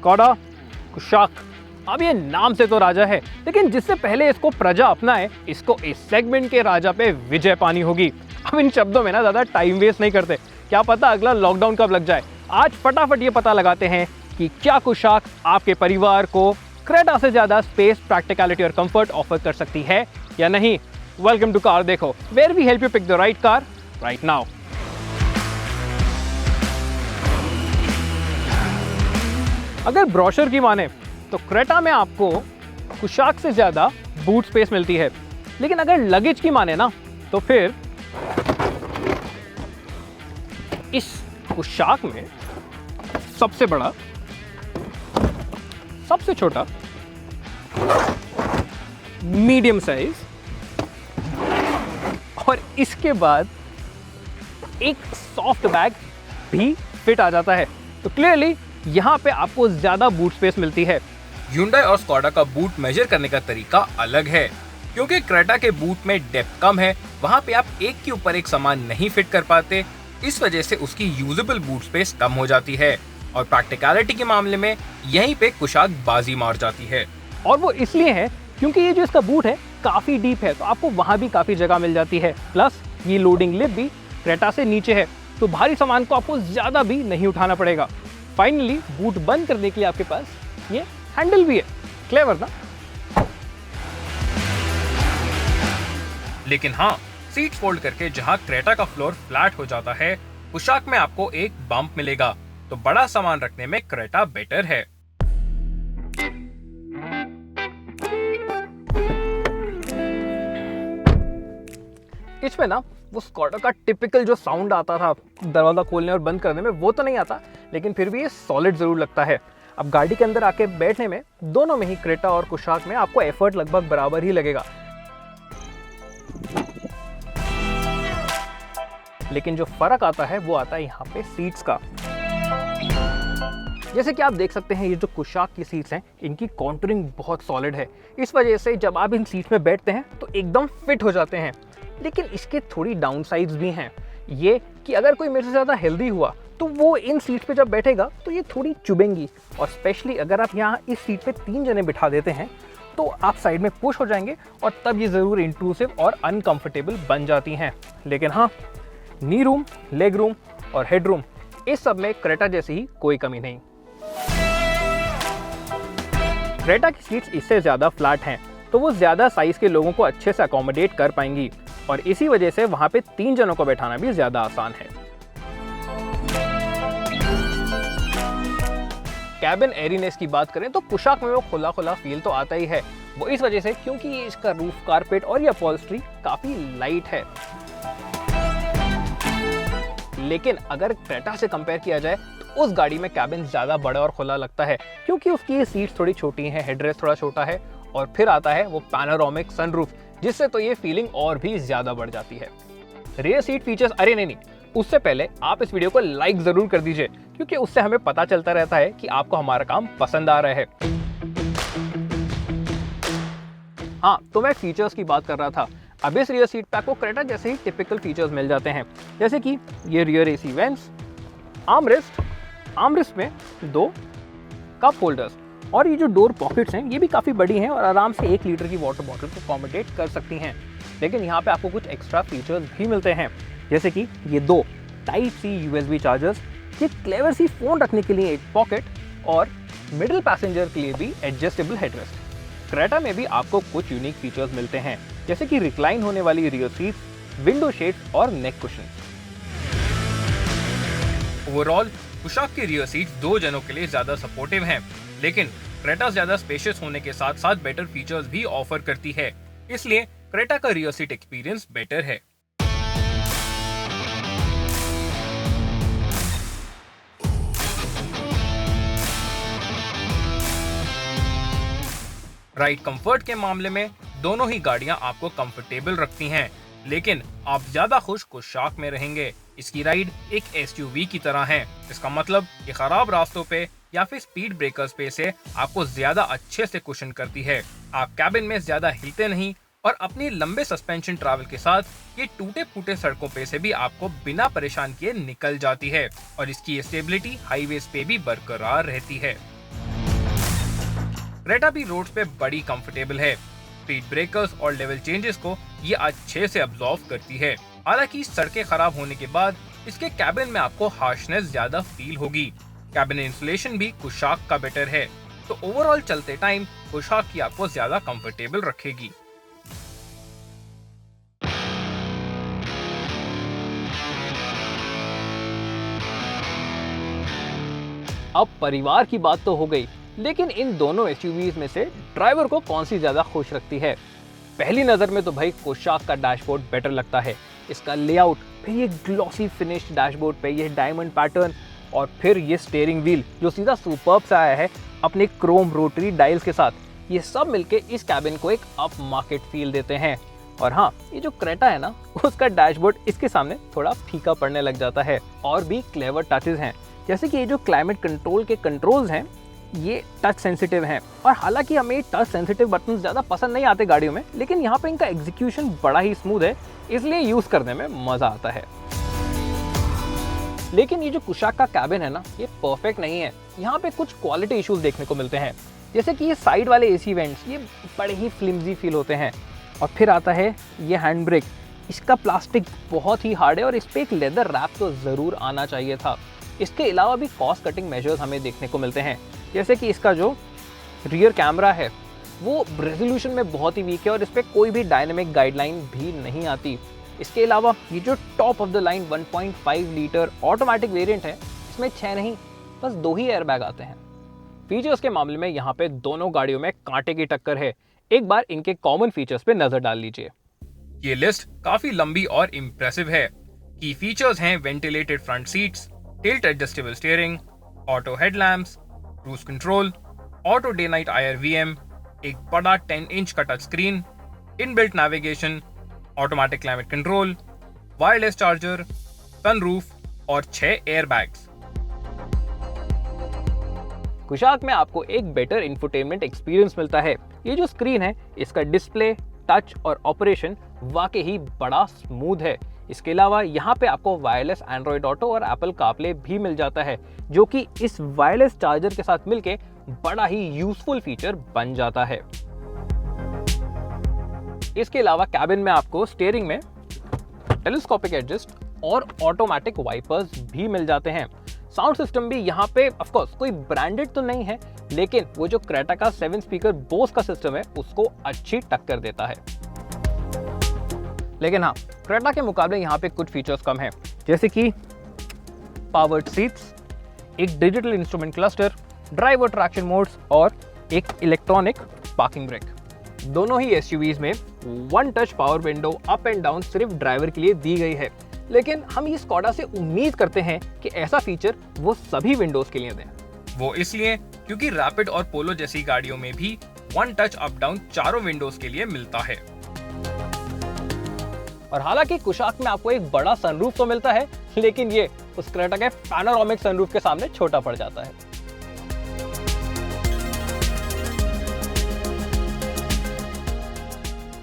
Skoda Kushaq. अब ये नाम से तो राजा है, लेकिन जिससे पहले इसको प्रजा अपनाए, इसको इस सेगमेंट के राजा पे विजय पानी होगी। अब इन शब्दों में ना ज़्यादा टाइम वेस्ट नहीं करते, क्या पता अगला लॉकडाउन कब लग जाए। आज फटाफट ये पता लगाते हैं कि क्या कुशाक आपके परिवार को क्रेटा से ज़्यादा स्पेस, प्रैक्टिकलिटी और कंफर्ट ऑफर कर सकती है या नहीं। Welcome to CarDekho, where we help you pick the right car right now. अगर ब्रोशर की माने तो क्रेटा में आपको कुशाक से ज़्यादा बूट स्पेस मिलती है, लेकिन अगर लगेज की माने ना तो फिर इस कुशाक में सबसे बड़ा, सबसे छोटा, मीडियम साइज और इसके बाद एक सॉफ्ट बैग भी फिट आ जाता है। तो क्लियरली यहां पे आपको ज्यादा बूट स्पेस मिलती है। Hyundai और स्कोडा का बूट मेजर करने का तरीका अलग है, क्योंकि क्रेटा के बूट में डेप्थ कम है, वहाँ पे आप एक के ऊपर एक सामान नहीं फिट कर पाते, इस वजह से उसकी यूजेबल बूट स्पेस कम हो जाती है। और प्रैक्टिकलिटी के मामले में यहीं पे कुशाक बाजी मार जाती है। और वो इसलिए है क्योंकि ये जो इसका बूट है काफी डीप है, तो आपको वहां भी काफी जगह मिल जाती है। प्लस ये लोडिंग लिप भी क्रेटा से नीचे है, तो भारी सामान को आपको ज्यादा भी नहीं उठाना पड़ेगा। फाइनली बूट बंद करने के लिए आपके पास ये हैंडल भी है। क्लेवर ना? लेकिन हाँ, सीट फोल्ड करके जहाँ क्रेटा का फ्लोर फ्लैट हो जाता है, कुशाक में आपको एक बम्प मिलेगा, तो बड़ा सामान रखने में क्रेटा बेटर है। इसमें ना वो स्कोडा का टिपिकल जो साउंड आता था दरवाजा खोलने और बंद करने में, वो तो नहीं आता, लेकिन फिर भी ये सॉलिड जरूर लगता है। अब गाड़ी के अंदर आके बैठने में दोनों में ही, क्रेटा और कुशाक में, आपको एफर्ट लगभग बराबर ही लगेगा। लेकिन जो फर्क आता है वो आता है यहाँ पे सीट्स का। जैसे कि आप देख सकते हैं, ये जो कुशाक की सीट्स हैं, इनकी कॉन्टूरिंग बहुत सॉलिड है। इस वजह से जब आप इन सीट्स में बैठते हैं तो एकदम फिट हो जाते हैं। लेकिन इसके थोड़ी डाउनसाइड्स भी हैं, ये कि अगर कोई मेरे से ज़्यादा हेल्दी हुआ तो वो इन सीट पे जब बैठेगा तो ये थोड़ी चुभेंगी, और स्पेशली अगर आप यहाँ इस सीट पे 3 जने बिठा देते हैं तो आप साइड में पुश हो जाएंगे, और तब ये ज़रूर इंट्रूसिव और अनकंफर्टेबल बन जाती हैं। लेकिन हाँ, नी रूम, लेग रूम और हेड रूम, इस सब में क्रेटा जैसी ही कोई कमी नहीं। क्रेटा की सीट्स इससे ज़्यादा फ्लैट हैं, तो वो ज़्यादा साइज के लोगों को अच्छे से अकोमोडेट कर पाएंगी, और इसी वजह से वहाँ पे 3 जनों को बैठाना भी ज़्यादा आसान है। कैबिन एयरीनेस की बात करें तो कुशाक में वो खुला खुला फील तो आता ही है, वो इस वजह से क्योंकि इसका रूफ कारपेट और ये अपॉल्स्ट्री काफ़ी लाइट है। लेकिन अगर क्रेटा से कंपेयर किया जाए तो उस गाड़ी में कैबिन ज़्यादा बड़ा और खुला लगता है, क्योंकि उसकी सीट्स थोड़ी छोटी हैं, हेडरेस्ट थोड़ा छोटा है, और फिर आता है वो पैनोरामिक सनरूफ, जिससे तो ये फीलिंग और भी ज़्यादा बढ़ जाती है। रियर सीट फीचर्स, अरे नहीं, उससे पहले आप इस वीडियो को लाइक ज़रूर कर दीजिए, क्योंकि उससे हमें पता चलता रहता है कि आपको हमारा काम पसंद आ रहा है। हाँ, तो मैं फीचर्स की बात कर रहा था। अब इस रियर सीट पे आपको क्रेटा जैसे ही टिपिकल फीचर्स मिल जाते हैं, जैसे कि ये रियर एसी वेंट्स, आर्मरेस्ट में 2 कप होल्डर्स, और ये जो डोर पॉकेट्स हैं ये भी काफ़ी बड़ी हैं और आराम से 1 लीटर की वाटर बॉटल को अकोमोडेट कर सकती हैं। लेकिन यहाँ पे आपको कुछ एक्स्ट्रा फीचर्स भी मिलते हैं, जैसे कि ये 2 टाइप सी USB चार्जर्स, ये क्लेवर सी फ़ोन रखने के लिए एक पॉकेट, और मिडिल पैसेंजर के लिए भी एडजस्टेबल हेडरेस्ट। क्रेटा में भी आपको कुछ यूनिक फीचर्स मिलते हैं, जैसे कि रिक्लाइन होने वाली रियर सीट्स, विंडो शेड्स और नेक कुशन्स। ओवरऑल कुशाक की रियर सीट्स 2 जनों के लिए ज्यादा सपोर्टिव हैं, लेकिन क्रेटा ज्यादा स्पेशियस होने के साथ साथ बेटर फीचर्स भी ऑफर करती है, इसलिए क्रेटा का रियर सीट एक्सपीरियंस बेटर है। राइड कंफर्ट के मामले में दोनों ही गाड़ियां आपको कंफर्टेबल रखती हैं, लेकिन आप ज्यादा खुश कुशाक में रहेंगे। इसकी राइड एक SUV की तरह है, इसका मतलब ये खराब रास्तों पे या फिर स्पीड ब्रेकर्स पे से आपको ज्यादा अच्छे से कुशन करती है। आप कैबिन में ज्यादा हिलते नहीं, और अपनी लंबे सस्पेंशन ट्रैवल के साथ ये टूटे फूटे सड़कों पे से भी आपको बिना परेशान किए निकल जाती है, और इसकी स्टेबिलिटी हाईवेज पे भी बरकरार रहती है। क्रेटा भी रोड पे बड़ी कंफर्टेबल है। स्पीड ब्रेकर्स और लेवल चेंजेस को ये अच्छे से अब्जॉर्व करती है। हालांकि सड़कें खराब होने के बाद इसके कैबिन में आपको हार्शनेस ज्यादा फील होगी। कैबिन इंसुलेशन भी कुशाक का बेटर है, तो ओवरऑल चलते टाइम कुशाक की आपको ज्यादा कंफर्टेबल रखेगी। अब परिवार की बात तो हो गई, लेकिन इन दोनों एसयूवीज में से ड्राइवर को कौन सी ज्यादा खुश रखती है? पहली नजर में तो भाई कुशाक का डैशबोर्ड बेटर लगता है। इसका लेआउट, फिर ये ग्लॉसी फिनिश्ड डैशबोर्ड पे ये डायमंड पैटर्न, और फिर ये स्टीयरिंग व्हील जो सीधा सुपर्ब से आया है अपने क्रोम रोटरी डायल्स के साथ, ये सब मिलके इस कैबिन को एक अप मार्केट फील देते हैं। और हाँ, ये जो क्रेटा है ना, उसका डैशबोर्ड इसके सामने थोड़ा फीका पड़ने लग जाता है। और भी क्लेवर टचेस हैं, जैसे कि ये जो क्लाइमेट कंट्रोल के कंट्रोल्स हैं, ये टच सेंसिटिव हैं। और हालांकि हमें टच सेंसिटिव बटन ज़्यादा पसंद नहीं आते गाड़ियों में, लेकिन यहाँ पे इनका एग्जीक्यूशन बड़ा ही स्मूथ है, इसलिए यूज़ करने में मज़ा आता है। लेकिन ये जो कुशाक का कैबिन है ना, ये परफेक्ट नहीं है। यहाँ पे कुछ क्वालिटी इश्यूज देखने को मिलते हैं, जैसे कि ये साइड वाले एसी वेंट्स ये बड़े ही फ्लिमजी फील होते हैं। और फिर आता है ये हैंड ब्रेक, इसका प्लास्टिक बहुत ही हार्ड है और इस पर एक लेदर रैप तो ज़रूर आना चाहिए था। इसके अलावा भी कॉस्ट कटिंग मेजर्स हमें देखने को मिलते हैं, जैसे कि इसका जो रियर कैमरा है वो रेजोल्यूशन में बहुत ही वीक है और इस पर कोई भी डायनेमिक गाइडलाइन भी नहीं आती। इसके अलावा ये जो top of the line 1.5 litre automatic variant है, इसमें 6 नहीं बस 2 ही एयरबैग आते हैं। फीचर्स के मामले में यहाँ पे दोनों गाड़ियों में कांटे की टक्कर है। एक बार इनके कॉमन फीचर्स पे नजर डाल लीजिए। ये लिस्ट काफी लंबी और इम्प्रेसिव है। की फीचर्स हैं ventilated front seats, tilt adjustable steering, auto headlamps, cruise control, auto day night IRVM, एक बड़ा 10 इंच का touch screen, inbuilt navigation, automatic climate control, wireless charger, sunroof और 6 एयरबैग्स। कुशाक में आपको एक बेटर इंफोटेनमेंट एक्सपीरियंस मिलता है। ये जो स्क्रीन है, इसका डिस्प्ले, टच और ऑपरेशन वाकई ही बड़ा स्मूथ है। इसके अलावा यहाँ पे आपको वायरलेस एंड्रॉइड ऑटो और एप्पल कारप्ले भी मिल जाता है, जो कि इस वायरलेस चार्जर के साथ मिलके बड़ा ही यूजफुल फीचर बन जाता है। इसके अलावा कैबिन में आपको स्टीयरिंग में टेलीस्कोपिक एडजस्ट और ऑटोमेटिक वाइपर्स भी मिल जाते हैं। साउंड सिस्टम भी यहाँ पे ऑफ कोर्स कोई ब्रांडेड तो नहीं है, लेकिन वो जो क्रेटा का 7 स्पीकर बोस का सिस्टम है उसको अच्छी टक्कर देता है। लेकिन हाँ, क्रेटा के मुकाबले यहाँ पे कुछ फीचर्स कम है, जैसे कि पावर्ड सीट्स, एक digital instrument cluster, driver traction modes और एक इलेक्ट्रॉनिक पार्किंग ब्रेक। दोनों ही एसयूवीज में 1 touch power window up and down सिर्फ ड्राइवर के लिए दी गई है, लेकिन हम इस स्कोडा से उम्मीद करते हैं कि ऐसा फीचर वो सभी विंडोज के लिए दें। वो इसलिए क्योंकि रैपिड और पोलो जैसी गाड़ियों में भी 1 टच अप डाउन चारों विंडोज के लिए मिलता है। और हालांकि कुशाक में आपको एक बड़ा सनरूफ तो मिलता है, लेकिन ये उस क्रेटा के पैनोरामिक सनरूफ के सामने छोटा पड़ जाता है।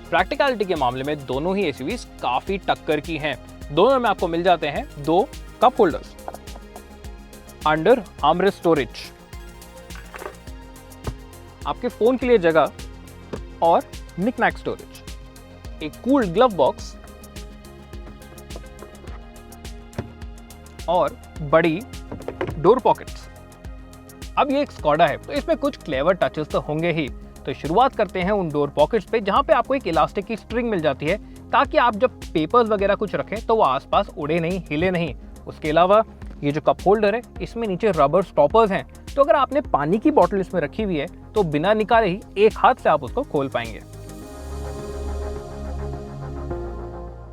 प्रैक्टिकलिटी के मामले में दोनों ही एसयूवीज काफी टक्कर की हैं। दोनों में आपको मिल जाते हैं 2 cup holders, under armrest storage, आपके फोन के लिए जगह और निकनैक स्टोरेज, एक कूल्ड ग्लव बॉक्स और बड़ी डोर पॉकेट्स। अब ये एक स्कोडा है तो इसमें कुछ क्लेवर टचेस तो होंगे ही। तो शुरुआत करते हैं उन डोर पॉकेट्स पे, जहां पे आपको एक इलास्टिक की स्ट्रिंग मिल जाती है ताकि आप जब पेपर्स वगैरह कुछ रखें तो वो आसपास उड़े नहीं, हिले नहीं। उसके अलावा ये जो कप होल्डर है, इसमें नीचे रबर स्टॉपर्स हैं, तो अगर आपने पानी की बोतल इसमें रखी हुई है तो बिना निकाले ही एक हाथ से आप उसको खोल पाएंगे।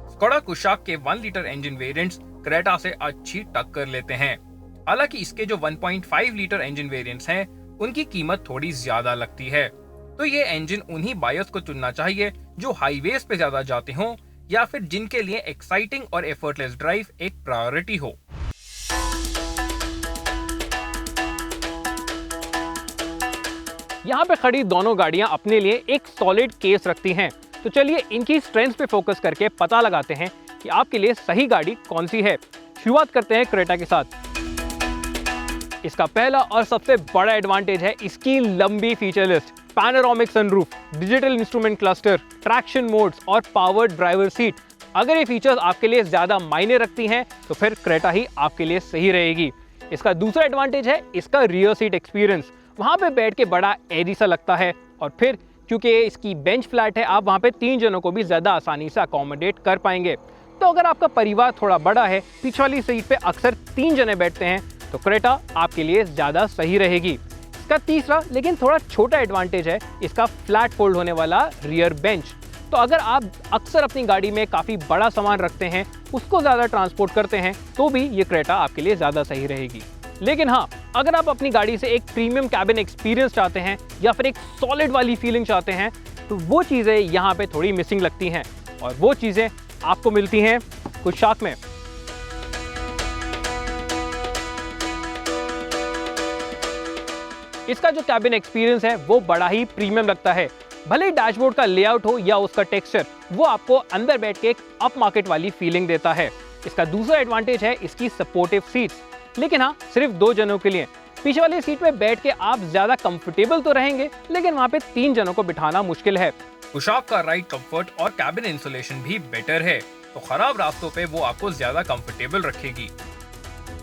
स्कोडा कुशाक के 1 लीटर इंजन वेरिएंट्स क्रेटा से अच्छी टक्कर लेते हैं। हालांकि इसके जो 1.5 लीटर इंजन वेरिएंट्स हैं, उनकी कीमत थोड़ी ज्यादा लगती है। तो ये इंजन उन्हीं बायर्स को चुनना चाहिए जो हाईवेज पे ज्यादा जाते हों या फिर जिनके लिए एक्साइटिंग और एफर्टलेस ड्राइव एक प्रायोरिटी हो। यहाँ पे खड़ी दोनों गाड़ियां अपने लिए एक सॉलिड केस रखती हैं। तो चलिए इनकी स्ट्रेंथ्स पे फोकस करके पता लगाते हैं कि आपके लिए सही गाड़ी कौन सी है। शुरुआत करते हैं क्रेटा के साथ। इसका पहला और सबसे बड़ा एडवांटेज है इसकी लंबी feature list. Panoramic sunroof, digital instrument cluster, traction modes और पावर्ड ड्राइवर सीट। अगर ये फीचर्स आपके लिए ज्यादा मायने रखती हैं तो फिर क्रेटा ही आपके लिए सही रहेगी। इसका दूसरा एडवांटेज है इसका रियर सीट एक्सपीरियंस। वहां पे बैठ के बड़ा एरी सा लगता है, और फिर क्योंकि इसकी बेंच फ्लैट है, आप वहां पे 3 जनों को भी ज्यादा आसानी से अकोमोडेट कर पाएंगे। तो अगर आपका परिवार थोड़ा बड़ा है, पीछे वाली सीट पे अक्सर 3 जने बैठते हैं, तो क्रेटा आपके लिए ज्यादा सही रहेगी। इसका तीसरा लेकिन थोड़ा छोटा एडवांटेज है इसका फ्लैट फोल्ड होने वाला रियर बेंच। तो अगर आप अक्सर अपनी गाड़ी में काफी बड़ा सामान रखते हैं, उसको ज्यादा ट्रांसपोर्ट करते हैं, तो भी ये क्रेटा आपके लिए ज्यादा सही रहेगी। लेकिन हाँ, अगर आप अपनी गाड़ी से एक प्रीमियम कैबिन एक्सपीरियंस चाहते हैं या फिर एक सॉलिड वाली फीलिंग चाहते हैं, तो वो चीजें यहाँ पे थोड़ी मिसिंग लगती हैं, और वो चीजें आपको मिलती हैं कुशाक में। इसका जो कैबिन एक्सपीरियंस है वो बड़ा ही प्रीमियम लगता है। भले ही डैशबोर्ड का लेआउट हो या उसका टेक्सचर, वो आपको अंदर बैठ के एक अप मार्केट वाली फीलिंग देता है। इसका दूसरा एडवांटेज है इसकी सपोर्टिव सीट्स, लेकिन हाँ, सिर्फ 2 जनों के लिए। पीछे वाली सीट में बैठ के आप ज्यादा कंफर्टेबल तो रहेंगे, लेकिन वहाँ पे 3 जनों को बिठाना मुश्किल है। कुशाक का राइड कंफर्ट और कैबिन इंसुलेशन भी बेटर है, तो खराब रास्तों पे वो आपको ज्यादा कंफर्टेबल रखेगी।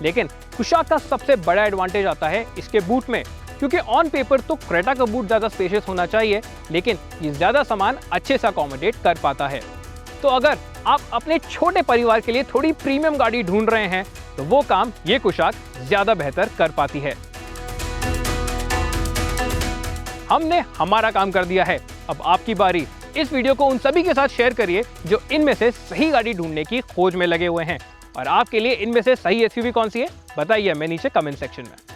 लेकिन कुशाक का सबसे बड़ा एडवांटेज आता है इसके बूट में, क्योंकि ऑन पेपर तो क्रेटा का बूट ज्यादा स्पेशियस होना चाहिए, लेकिन ये ज्यादा सामान अच्छे से अकोमोडेट कर पाता है। तो अगर आप अपने छोटे परिवार के लिए थोड़ी प्रीमियम गाड़ी ढूंढ रहे हैं, तो वो काम ये कुशाक ज्यादा बेहतर कर पाती है। हमने हमारा काम कर दिया है, अब आपकी बारी। इस वीडियो को उन सभी के साथ शेयर करिए जो इनमें से सही गाड़ी ढूंढने की खोज में लगे हुए हैं। और आपके लिए इनमें से सही एसयूवी कौन सी है, बताइए हमें नीचे कमेंट सेक्शन में।